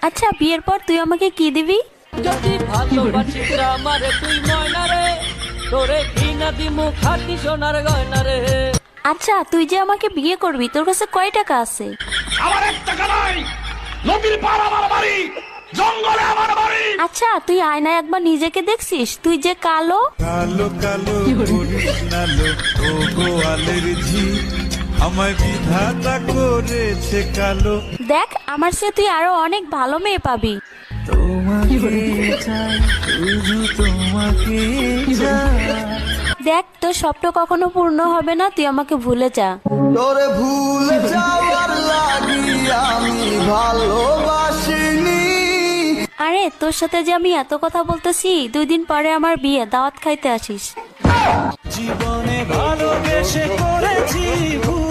আচ্ছা বিয়ের পর তুই আমাকে কি দিবি? যদি ভালোবাসিস আমারে তুই ময়না রে, তোরে কিনা দিমু খাটি সোনার গয়না রে। আচ্ছা তুই যে আমাকে বিয়ে করবি তোর কাছে কয় টাকা আছে? আমার এক টাকা নাই, নদীর পার আমার বাড়ি, জঙ্গলে আমার বাড়ি। আচ্ছা তুই আয়নায় একবার নিজেকে দেখছিস? তুই যে কালো। কালো কালো করিস না লো, ও গোয়ালের ঝি আমায় বিধাতা করেছে কালো। দেখ আমার চেয়ে তুই আরো অনেক ভালো মেয়ে পাবি। তোমাকে চাই, শুধু তোমাকে চাই। দেখ তোর স্বপ্ন কখনো পূর্ণ হবে না, তুই আমাকে ভুলে যা। তোরে ভুলে যাওয়ার লাগি আমি ভালোবাসিনি। আরে তোর সাথে যে আমি এত কথা বলতেছি, 2 দিন পরে আমার বিয়ে, দাওয়াত খাইতে আসিস। জীবনে ভালোবেসে করেছি ভুল,